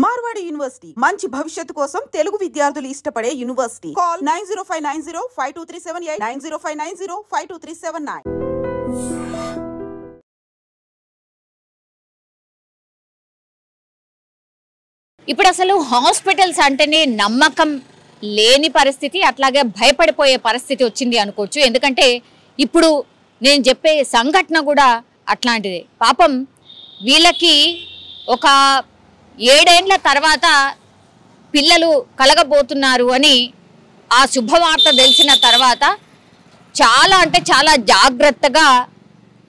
Marwadi university మంచి భవిష్యత్తు కోసం తెలుగు విద్యార్థులు ఇష్టపడే యూనివర్సిటీ. కాల్ 9059052378 9059052379. ఇప్పుడు అసలు హాస్పిటల్స్ అంటేనే నమ్మకం లేని పరిస్థితి, అట్లాగే భయపడిపోయే పరిస్థితి వచ్చింది అనుకోవచ్చు. ఎందుకంటే ఇప్పుడు నేను చెప్పే సంఘటన కూడా అట్లాంటిదే. పాపం వీళ్ళకి ఒక 7 ఏళ్ల తర్వాత పిల్లలు కలగబోతున్నారు అని ఆ శుభవార్త తెలిసిన తర్వాత చాలా అంటే చాలా జాగ్రత్తగా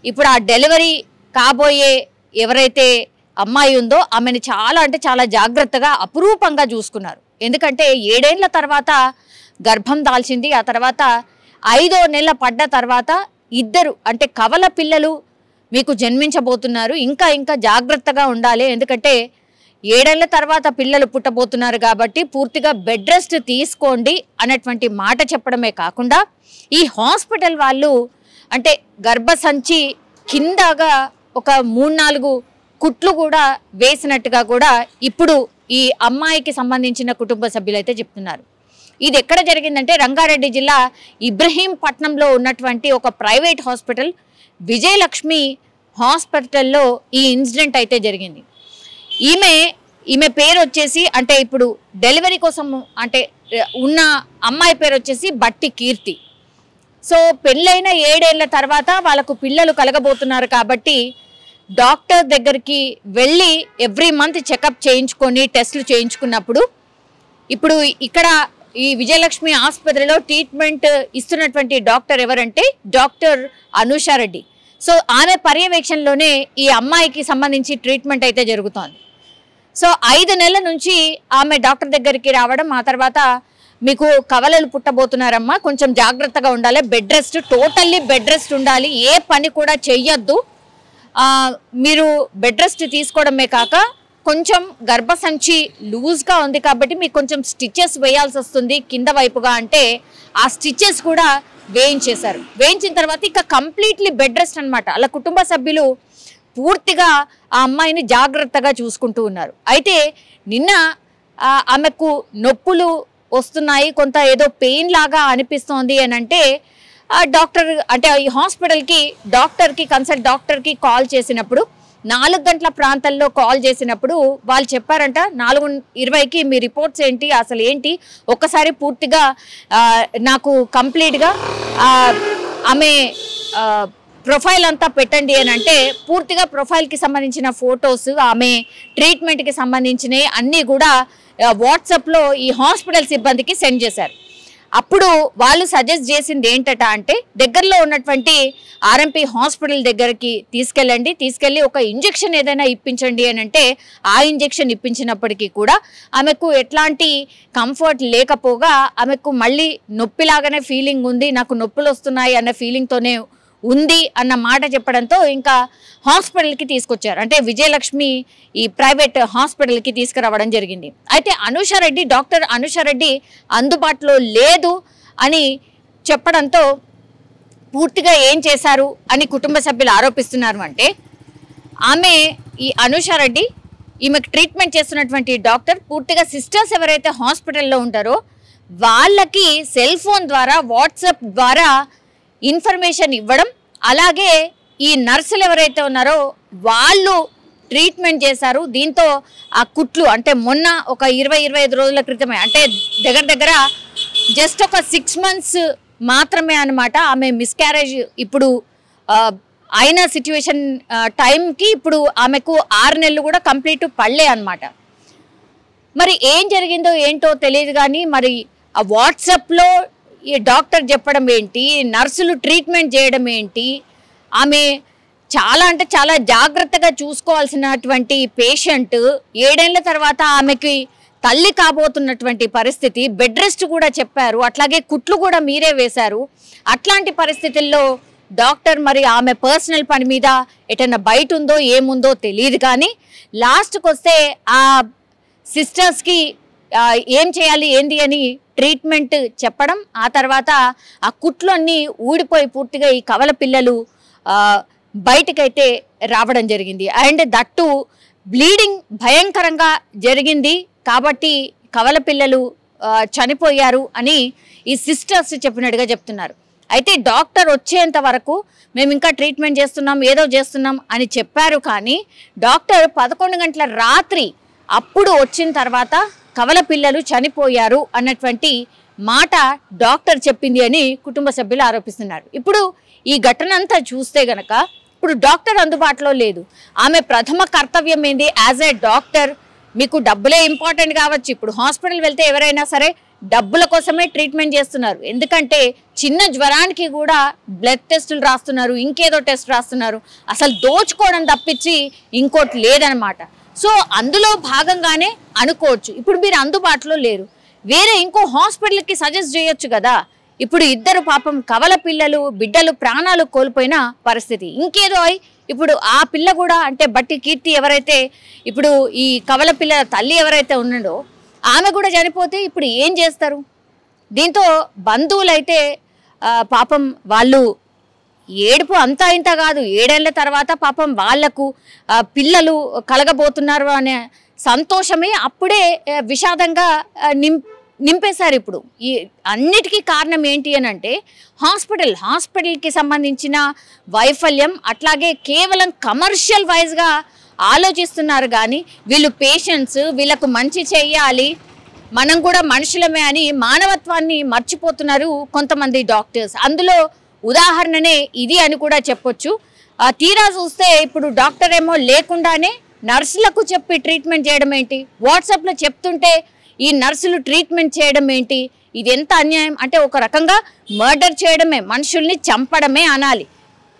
ఇప్పుడు ఆ డెలివరీ కాబోయే ఎవరైతే అమ్మాయి ఉందో ఆమెను చాలా అంటే చాలా జాగ్రత్తగా అపురూపంగా చూసుకున్నారు. ఎందుకంటే 7 ఏళ్ల తర్వాత గర్భం దాల్చింది. ఆ తర్వాత 5వ నెల పడ్డ తర్వాత 2 అంటే కవల పిల్లలు మీకు జన్మించబోతున్నారు. ఇంకా ఇంకా జాగ్రత్తగా ఉండాలి. ఎందుకంటే 7 ఏళ్ల తర్వాత పిల్లలు పుట్టబోతున్నారు కాబట్టి పూర్తిగా బెడ్ రెస్ట్ తీసుకోండి అన్నటువంటి మాట చెప్పడమే కాకుండా ఈ హాస్పిటల్ వాళ్ళు అంటే గర్భసంచి కిందగా ఒక 3-4 కుట్లు కూడా వేసినట్టుగా కూడా ఇప్పుడు ఈ అమ్మాయికి సంబంధించిన కుటుంబ సభ్యులైతే చెప్తున్నారు. ఇది ఎక్కడ జరిగిందంటే రంగారెడ్డి జిల్లా ఇబ్రహీంపట్నంలో ఉన్నటువంటి ఒక ప్రైవేట్ హాస్పిటల్ విజయలక్ష్మి హాస్పిటల్లో ఈ ఇన్సిడెంట్ అయితే జరిగింది. ఈమె పేరు వచ్చేసి అంటే ఇప్పుడు డెలివరీ కోసం అంటే ఉన్న అమ్మాయి పేరు వచ్చేసి బట్టి కీర్తి. సో పెళ్ళైన 7 ఏళ్ల తర్వాత వాళ్ళకు పిల్లలు కలగబోతున్నారు కాబట్టి డాక్టర్ దగ్గరికి వెళ్ళి ఎవ్రీ మంత్ చెకప్ చేయించుకొని టెస్టులు చేయించుకున్నప్పుడు ఇప్పుడు ఇక్కడ ఈ విజయలక్ష్మి ఆసుపత్రిలో ట్రీట్మెంట్ ఇస్తున్నటువంటి డాక్టర్ ఎవరంటే డాక్టర్ అనుషారెడ్డి. సో ఆమె పర్యవేక్షణలోనే ఈ అమ్మాయికి సంబంధించి ట్రీట్మెంట్ అయితే జరుగుతోంది. సో 5 నెలల నుంచి ఆమె డాక్టర్ దగ్గరికి రావడం, ఆ తర్వాత మీకు కవలలు పుట్టబోతున్నారమ్మా, కొంచెం జాగ్రత్తగా ఉండాలి, bed rest totally bed rest ఉండాలి, ఏ పని కూడా చెయ్యొద్దు, మీరు బెడ్ రెస్ట్ తీసుకోవడమే కాక కొంచెం గర్భసంచి లూజ్గా ఉంది కాబట్టి మీకు కొంచెం స్టిచెస్ వేయాల్సి వస్తుంది కింద వైపుగా అంటే ఆ స్టిచెస్ కూడా వేయించేశారు. వేయించిన తర్వాత ఇక కంప్లీట్లీ బెడ్ రెస్ట్ అనమాట. అలా కుటుంబ సభ్యులు పూర్తిగా ఆ అమ్మాయిని జాగ్రత్తగా చూసుకుంటూ ఉన్నారు. అయితే నిన్న ఆమెకు నొప్పులు వస్తున్నాయి, కొంత ఏదో పెయిన్ లాగా అనిపిస్తోంది అని అంటే డాక్టర్ అంటే ఈ హాస్పిటల్కి కన్సల్ట్ డాక్టర్కి కాల్ చేసినప్పుడు 4 గంటల ప్రాంతంలో కాల్ చేసినప్పుడు వాళ్ళు చెప్పారంట 4:20కి మీ రిపోర్ట్స్ ఏంటి, అసలు ఏంటి ఒక్కసారి పూర్తిగా నాకు కంప్లీట్గా ఆమె ప్రొఫైల్ అంతా పెట్టండి అని అంటే పూర్తిగా ప్రొఫైల్కి సంబంధించిన ఫొటోస్, ఆమె ట్రీట్మెంట్కి సంబంధించినవి అన్నీ కూడా వాట్సాప్లో ఈ హాస్పిటల్ సిబ్బందికి సెండ్ చేశారు. అప్పుడు వాళ్ళు సజెస్ట్ చేసింది ఏంటట అంటే దగ్గరలో ఉన్నటువంటి ఆర్ఎంపీ హాస్పిటల్ దగ్గరికి తీసుకెళ్ళి ఒక ఇంజెక్షన్ ఏదైనా ఇప్పించండి అని అంటే ఆ ఇంజెక్షన్ ఇప్పించినప్పటికీ కూడా ఆమెకు ఎట్లాంటి కంఫర్ట్ లేకపోగా ఆమెకు మళ్ళీ నొప్పిలాగానే ఫీలింగ్ ఉంది, నాకు నొప్పులు వస్తున్నాయి అన్న ఫీలింగ్తోనే ఉంది అన్న మాట చెప్పడంతో ఇంకా హాస్పిటల్కి తీసుకొచ్చారు. అంటే విజయలక్ష్మి ఈ ప్రైవేట్ హాస్పిటల్కి తీసుకురావడం జరిగింది. అయితే డాక్టర్ అనుషారెడ్డి అందుబాటులో లేదు అని చెప్పడంతో పూర్తిగా ఏం చేశారు అని కుటుంబ సభ్యులు ఆరోపిస్తున్నారు. అంటే ఆమె ఈ అనుషారెడ్డి ఈమెకు ట్రీట్మెంట్ చేస్తున్నటువంటి డాక్టర్ పూర్తిగా సిస్టర్స్ ఎవరైతే హాస్పిటల్లో ఉంటారో వాళ్ళకి సెల్ ఫోన్ ద్వారా వాట్సాప్ ద్వారా ఇన్ఫర్మేషన్ ఇవ్వడం, అలాగే ఈ నర్సులు ఎవరైతే ఉన్నారో వాళ్ళు ట్రీట్మెంట్ చేశారు. దీంతో ఆ కుట్లు అంటే మొన్న ఒక 20-25 రోజుల క్రితమే అంటే దగ్గర జస్ట్ ఒక 6 months మాత్రమే అనమాట ఆమె మిస్క్యారేజ్ ఇప్పుడు అయిన సిచ్యువేషన్ టైంకి ఇప్పుడు ఆమెకు 6 నెలలు కూడా కంప్లీట్ పడలే అనమాట. మరి ఏం జరిగిందో ఏంటో తెలియదు కానీ మరి ఆ వాట్సాప్లో ఈ డాక్టర్ చెప్పడం ఏంటి, నర్సులు ట్రీట్మెంట్ చేయడం ఏంటి, ఆమె చాలా అంటే చాలా జాగ్రత్తగా చూసుకోవాల్సినటువంటి పేషెంట్ 7 ఏళ్ల తర్వాత ఆమెకి తల్లి కాబోతున్నటువంటి పరిస్థితి, బెడ్ రెస్ట్ కూడా చెప్పారు, అట్లాగే కుట్లు కూడా మీరే వేశారు. అట్లాంటి పరిస్థితుల్లో డాక్టర్ మరి ఆమె పర్సనల్ పని మీద ఎటన్నా బయట ఉందో ఏముందో తెలియదు కానీ లాస్ట్కి వస్తే ఆ సిస్టర్స్కి ఏం చేయాలి ఏంది అని ట్రీట్మెంట్ చెప్పడం, ఆ తర్వాత ఆ కుట్లు అన్నీ ఊడిపోయి పూర్తిగా ఈ కవల పిల్లలు బయటకైతే రావడం జరిగింది. అండ్ దట్టు బ్లీడింగ్ భయంకరంగా జరిగింది కాబట్టి కవల పిల్లలు చనిపోయారు అని ఈ సిస్టర్స్ చెప్పినట్టుగా చెప్తున్నారు. అయితే డాక్టర్ వచ్చేంత వరకు మేము ఇంకా ట్రీట్మెంట్ చేస్తున్నాం, ఏదో చేస్తున్నాం అని చెప్పారు. కానీ డాక్టర్ 11 గంటల రాత్రి అప్పుడు వచ్చిన తర్వాత కవల పిల్లలు చనిపోయారు అన్నటువంటి మాట డాక్టర్ చెప్పింది అని కుటుంబ సభ్యులు ఆరోపిస్తున్నారు. ఇప్పుడు ఈ ఘటన అంతా చూస్తే గనక ఇప్పుడు డాక్టర్ అందుబాటులో లేదు. ఆమె ప్రథమ కర్తవ్యం ఏంది? యాజ్ ఏ డాక్టర్ మీకు డబ్బులే ఇంపార్టెంట్ కావచ్చు. ఇప్పుడు హాస్పిటల్ వెళ్తే ఎవరైనా సరే డబ్బుల కోసమే ట్రీట్మెంట్ చేస్తున్నారు. ఎందుకంటే చిన్న జ్వరానికి కూడా బ్లడ్ టెస్టులు రాస్తున్నారు, ఇంకేదో టెస్ట్ రాస్తున్నారు. అసలు దోచుకోవడం తప్పించి ఇంకోటి లేదనమాట. సో అందులో భాగంగానే అనుకోవచ్చు. ఇప్పుడు మీరు అందుబాటులో లేరు, వేరే ఇంకో హాస్పిటల్కి సజెస్ట్ చేయొచ్చు కదా. ఇప్పుడు ఇద్దరు పాపం కవల పిల్లలు బిడ్డలు ప్రాణాలు కోల్పోయిన పరిస్థితి. ఇంకేదో అయి ఇప్పుడు ఆ పిల్ల కూడా అంటే బట్టి కీర్తి ఎవరైతే ఇప్పుడు ఈ కవల పిల్లల తల్లి ఎవరైతే ఉన్నాడో ఆమె కూడా చనిపోతే ఇప్పుడు ఏం చేస్తారు? దీంతో బంధువులైతే పాపం వాళ్ళు ఏడుపు అంతా ఇంత కాదు. 7 ఏళ్ల తర్వాత పాపం వాళ్లకు పిల్లలు కలగబోతున్నారు అనే సంతోషమే అప్పుడే విషాదంగా నింపేశారు. ఇప్పుడు ఈ అన్నిటికీ కారణం ఏంటి అని అంటే హాస్పిటల్కి సంబంధించిన వైఫల్యం, అట్లాగే కేవలం కమర్షియల్ వైజ్గా ఆలోచిస్తున్నారు. కానీ వీళ్ళు పేషెంట్స్, వీళ్ళకు మంచి చెయ్యాలి, మనం కూడా మనుషులమే అని మానవత్వాన్ని మర్చిపోతున్నారు కొంతమంది డాక్టర్స్. అందులో ఉదాహరణనే ఇది అని కూడా చెప్పొచ్చు. తీరా చూస్తే ఇప్పుడు డాక్టర్ ఏమో లేకుండానే నర్సులకు చెప్పి ట్రీట్మెంట్ చేయడం ఏంటి? వాట్సాప్లో చెప్తుంటే ఈ నర్సులు ట్రీట్మెంట్ చేయడం ఏంటి? ఇది ఎంత అన్యాయం అంటే ఒక రకంగా మర్డర్ చేయడమే, మనుషుల్ని చంపడమే అనాలి.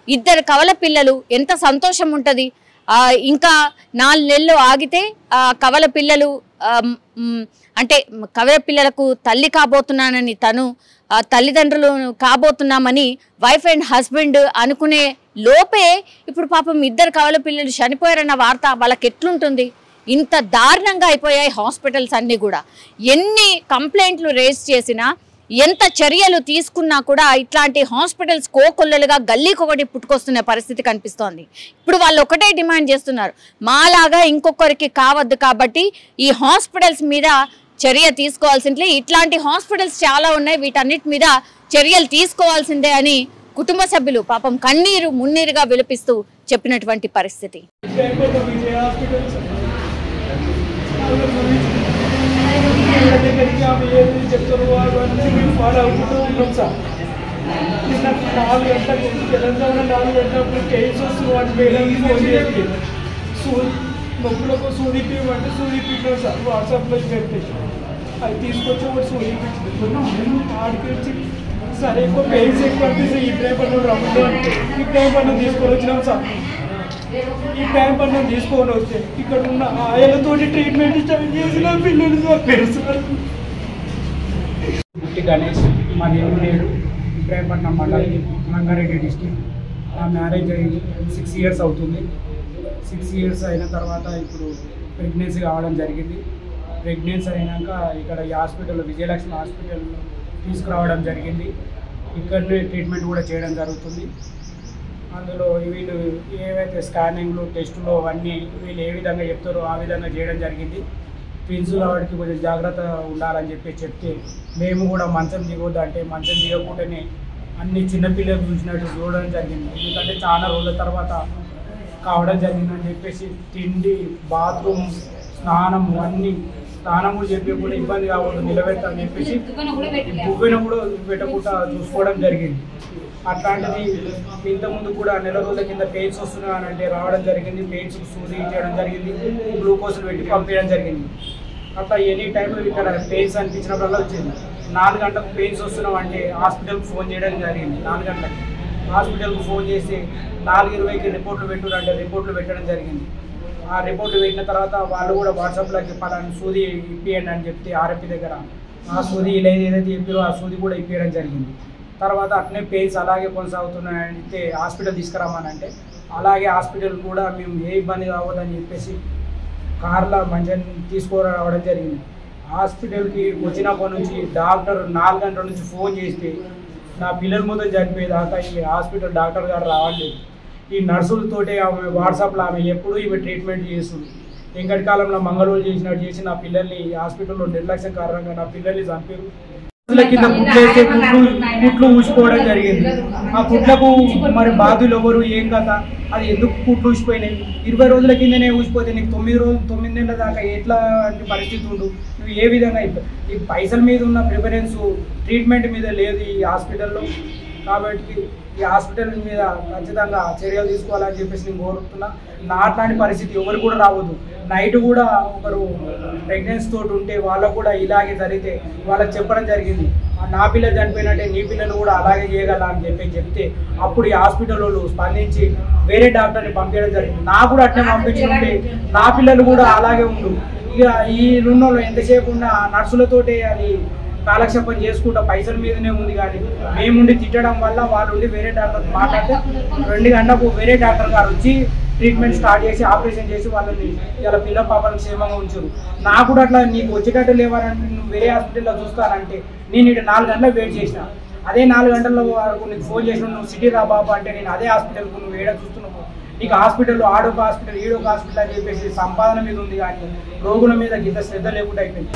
2 కవల పిల్లలు ఎంత సంతోషం ఉంటుంది. ఇంకా 4 నెలలు ఆగితే కవల పిల్లలు అంటే కవల పిల్లలకు తల్లి కాబోతున్నానని తను తల్లిదండ్రులు కాబోతున్నామని వైఫ్ అండ్ హస్బెండ్ అనుకునే లోపే ఇప్పుడు పాపం 2 కవల పిల్లలు చనిపోయారన్న వార్త వాళ్ళకి ఎట్లుంటుంది? ఇంత దారుణంగా అయిపోయాయి హాస్పిటల్స్ అన్నీ కూడా. ఎన్ని కంప్లైంట్లు రేజ్ చేసినా, ఎంత చర్యలు తీసుకున్నా కూడా ఇట్లాంటి హాస్పిటల్స్ కోకొల్లలుగా గల్లీకొకటి పుట్టుకొస్తున్న పరిస్థితి కనిపిస్తోంది. ఇప్పుడు వాళ్ళు ఒకటే డిమాండ్ చేస్తున్నారు, మాలాగా ఇంకొకరికి కావద్దు కాబట్టి ఈ హాస్పిటల్స్ మీద చర్య తీసుకోవాల్సిందే. ఇట్లాంటి హాస్పిటల్స్ చాలా ఉన్నాయి, వీటన్నిటి మీద చర్యలు తీసుకోవాల్సిందే అని కుటుంబ సభ్యులు పాపం కన్నీరు మున్నీరుగా విలపిస్తూ చెప్పినటువంటి పరిస్థితి. చెప్తారు ఫాలో అవుతూ ఉంటాం సార్. నిన్న 4 గంటలకు తెలంగాణ 4 గంటలకు కేసు వస్తుంది. వాటి మేడం ఫోన్ చేసి నొప్పులకు సూదిపిమంటే సూదిపించాం సార్. వాట్సాప్లో పెట్టేసి అది తీసుకొచ్చి ఒకటి సూదిపించింది. ఆడికి వచ్చి సరే ఎక్కువ పెయిన్స్ ఎక్కువ అనిపిస్తుంది, ఈ టైం పన్ను రమ్ము అంటే ఈ టైం పన్ను తీసుకొని వచ్చినాం సార్. ఈ టైం పన్ను తీసుకొని వస్తే ఇక్కడ ఉన్న ఆయనతోటి ట్రీట్మెంట్ స్టార్ట్ చేసిన పిల్లలు చంపారు సార్. గణేష్ మా నేడు ఇబ్రాహీంపట్నం మండలి, రంగారెడ్డి డిస్ట్రిక్ట్. నా మ్యారేజ్ అయ్యి 6 ఇయర్స్ అవుతుంది. 6 ఇయర్స్ అయిన తర్వాత ఇప్పుడు ప్రెగ్నెన్సీ కావడం జరిగింది. ప్రెగ్నెన్సీ అయినాక ఇక్కడ ఈ హాస్పిటల్లో విజయలక్ష్మి హాస్పిటల్లో తీసుకురావడం జరిగింది. ఇక్కడనే ట్రీట్మెంట్ కూడా చేయడం జరుగుతుంది. అందులో వీళ్ళు ఏవైతే స్కానింగ్లు టెస్టులు అవన్నీ వీళ్ళు ఏ విధంగా చెప్తారో ఆ విధంగా చేయడం జరిగింది. ట్విన్స్ కాబట్టి కొంచెం జాగ్రత్త ఉండాలని చెప్తే మేము కూడా మంచం దిగొద్దు అంటే మంచం దిగకుండానే అన్ని చిన్నపిల్లలు చూసినట్టు చూడడం జరిగింది. ఎందుకంటే చాలా రోజుల తర్వాత కావడం జరిగిందని చెప్పేసి తిండి, బాత్రూమ్, స్నానం అన్నీ స్నానం కూడా చెప్పి కూడా ఇబ్బంది కాకూడదు నిలబెట్టాలని చెప్పేసి బువ్వెన కూడా పెట్టకుండా చూసుకోవడం జరిగింది. అట్లాంటిది ఇంతకుముందు కూడా నెల రోజుల కింద పెయిన్స్ వస్తున్నాయనంటే రావడం జరిగింది. పెయిన్స్ సూది చేయడం జరిగింది, గ్లూకోజులు పెట్టి పంపించడం జరిగింది. అట్లా ఎనీ టైంలో ఇక్కడ పెయిన్స్ అనిపించినప్పుడల్లా వచ్చింది. 4 గంటలకు పెయిన్స్ వస్తున్నాం అంటే హాస్పిటల్కి ఫోన్ చేయడం జరిగింది. 4 గంటలకి హాస్పిటల్కి ఫోన్ చేసి 4:20కి రిపోర్ట్లు పెట్టురంటే రిపోర్ట్లు పెట్టడం జరిగింది. ఆ రిపోర్ట్లు పెట్టిన తర్వాత వాళ్ళు కూడా వాట్సాప్లోకి పలానా సూది ఇప్పియండి అని చెప్తే ఆర్ఎంపీ దగ్గర ఆ సూది ఏదైతే చెప్పారో ఆ సూది కూడా ఇప్పించడం జరిగింది. తర్వాత అట్నే పెయిన్స్ అలాగే కొనసాగుతున్నాయంటే హాస్పిటల్ తీసుకురామనంటే అలాగే హాస్పిటల్ కూడా మేము ఏ ఇబ్బంది కావద్దని చెప్పేసి కార్లో మంచిగా తీసుకురావడం జరిగింది. హాస్పిటల్కి వచ్చినప్పటి నుంచి డాక్టర్ 4 గంటల నుంచి ఫోన్ చేస్తే నా పిల్లల మొత్తం చనిపోయేదాకా ఈ హాస్పిటల్ డాక్టర్ గారు రావట్లేదు. ఈ నర్సులతోటే ఆమె వాట్సాప్లో ఆమె ఎప్పుడు ఈమె ట్రీట్మెంట్ చేస్తుంది. వెంకటి కాలంలో మంగళూరు చేసినట్టు చేసి నా పిల్లల్ని హాస్పిటల్లో నిర్లక్ష్యం కారణంగా నా పిల్లల్ని చంపారు. కింద కుట్లేస్తే కుట్లు ఊసిపోవడం జరిగింది. ఆ కుట్లకు మరి బాధులు ఎవరు ఏం కదా, అది ఎందుకు కుట్లు ఊసిపోయినాయి? 20 రోజుల కిందనే ఊసిపోతే నీకు 9 నెలల దాకా ఎట్లాంటి పరిస్థితి ఉండు? నువ్వు ఏ విధంగా ఈ పైసల మీద ఉన్న ప్రిఫరెన్స్ ట్రీట్మెంట్ మీద లేదు ఈ హాస్పిటల్లో. కాబట్టి ఈ హాస్పిటల్ మీద ఖచ్చితంగా చర్యలు తీసుకోవాలని చెప్పేసి నేను కోరుతున్నా. నా అట్లాంటి పరిస్థితి ఎవరు కూడా రావద్దు. నైట్ కూడా ఒకరు ప్రెగ్నెన్సీ తోటి ఉంటే వాళ్ళకు కూడా ఇలాగే జరిగితే వాళ్ళకి చెప్పడం జరిగింది, నా పిల్లలు చనిపోయినట్టే నీ పిల్లలు కూడా అలాగే చేయగల అని చెప్తే అప్పుడు ఈ హాస్పిటల్ వాళ్ళు స్పందించి వేరే డాక్టర్ని పంపించడం జరిగింది. నాకు కూడా అట్నే పంపించుకుంటే నా పిల్లలు కూడా అలాగే ఉండు. ఇక ఈ రుణంలో ఎంతసేపు ఉన్న నర్సులతోటే అది కాలక్షేపం చేసుకుంటా పైసల మీదనే ఉంది. కానీ మేముండి తిట్టడం వల్ల వాళ్ళు ఉండి వేరే డాక్టర్ మాట్లాడితే 2 గంటలకు వేరే డాక్టర్ గారు వచ్చి ట్రీట్మెంట్ స్టార్ట్ చేసి ఆపరేషన్ చేసి వాళ్ళని ఇలా పిల్ల పాపలను క్షేమంగా ఉంచారు. నాకు కూడా అట్లా నీకు వచ్చేటట్టు లేవాలంటే నువ్వు వేరే హాస్పిటల్లో చూస్తానంటే నేను ఇక్కడ 4 గంటలకు వెయిట్ చేసిన. అదే 4 గంటల వరకు నీకు ఫోన్ చేసిన నువ్వు సిటీ రా బాబా అంటే నేను అదే హాస్పిటల్కు నువ్వు ఏడా చూస్తున్నావు. నీకు హాస్పిటల్లో ఆడొక హాస్పిటల్ ఈడొక హాస్పిటల్ అని చెప్పేసి సంపాదన మీద ఉంది కానీ రోగుల మీద ఇంత శ్రద్ధ లేకుండా అయిపోయింది.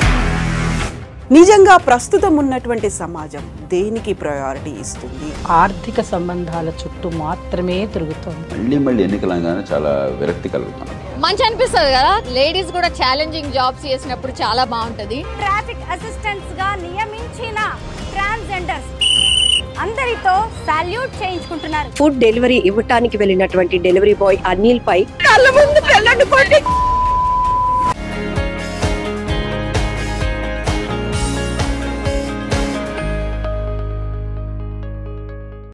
నిజంగా ప్రస్తుతం ఉన్నటువంటి సమాజం దేనికి ప్రయారిటీ ఇస్తుంది? ఆర్థిక సంబంధాల చుట్టూ మాత్రమే తిరుగుతుంది. మళ్ళీ ఎన్నికలంగానే చాలా విరక్తి కలుగుతాం. మంచి అనిపిస్తుంది కదా, లేడీస్ కూడా ఛాలెంజింగ్ జాబ్స్ చేసినప్పుడు చాలా బాగుంటది. ట్రాఫిక్ అసిస్టెంట్స్ గా నియమించిన ట్రాన్స్జెండర్స్ అందరితో సాల్యూట్ చేయించుకుంటున్నారు. ఫుడ్ డెలివరీ ఇవ్వటానికి వెళ్ళినటువంటి డెలివరీ బాయ్ అనిల్ పై కళ్ళ ముందు